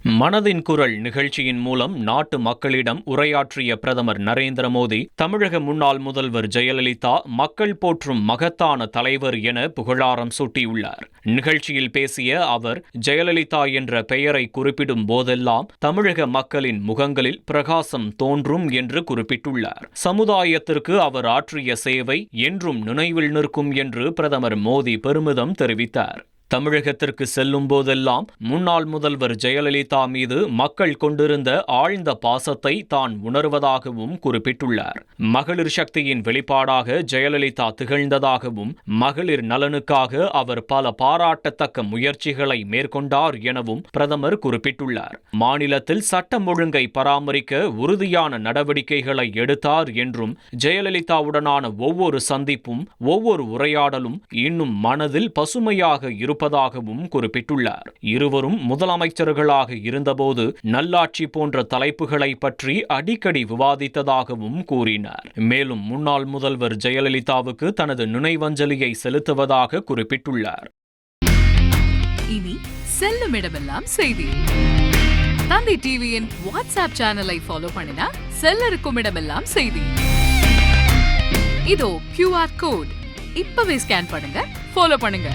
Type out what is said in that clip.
மனதின் குரல் நிகழ்ச்சியின் மூலம் நாட்டு மக்களிடம் உரையாற்றிய பிரதமர் நரேந்திர மோடி, தமிழக முன்னாள் முதல்வர் ஜெயலலிதா மக்கள் போற்றும் மகத்தான தலைவர் என புகழாரம் சூட்டியுள்ளார். நிகழ்ச்சியில் பேசிய அவர், ஜெயலலிதா என்ற பெயரை குறிப்பிடும் போதெல்லாம் தமிழக மக்களின் முகங்களில் பிரகாசம் தோன்றும் என்று குறிப்பிட்டுள்ளார். சமுதாயத்திற்கு அவர் ஆற்றிய சேவை என்றும் நினைவில் நிற்கும் என்று பிரதமர் மோடி பெருமிதம் தெரிவித்தார். தமிழகத்திற்கு செல்லும் போதெல்லாம் முன்னாள் முதல்வர் ஜெயலலிதா மீது மக்கள் கொண்டிருந்த ஆழ்ந்த பாசத்தை தான் உணர்வதாகவும் குறிப்பிட்டுள்ளார். மகளிர் சக்தியின் வெளிப்பாடாக ஜெயலலிதா திகழ்ந்ததாகவும், மகளிர் நலனுக்காக அவர் பல பாராட்டத்தக்க முயற்சிகளை மேற்கொண்டார் எனவும் பிரதமர் குறிப்பிட்டுள்ளார். மாநிலத்தில் சட்டம் ஒழுங்கை பராமரிக்க உறுதியான நடவடிக்கைகளை எடுத்தார் என்றும், ஜெயலலிதாவுடனான ஒவ்வொரு சந்திப்பும் ஒவ்வொரு உரையாடலும் இன்னும் மனதில் பசுமையாக இருப்பதாகவும் குறிப்பிட்டுள்ளார். இருவரும் முதலமைச்சர்களாக இருந்தபோது நல்லாட்சி போன்ற தலைப்புகளை பற்றி அடிக்கடி விவாதித்ததாகவும் கூறினார். மேலும் முன்னாள் முதல்வர் ஜெயலலிதாவுக்கு தனது நினைவஞ்சலியை செலுத்துவதாக குறிப்பிட்டுள்ளார். இனி செல்லும் இடமெல்லாம் செய்தி. தந்தை டிவியின் வாட்ஸ்அப் சேனலை ஃபாலோ பண்ணினா செல்ல இருக்கும் இடமெல்லாம் செய்தி. இதோ QR கோட் இப்பவே ஸ்கேன் பண்ணுங்க, ஃபாலோ பண்ணுங்க.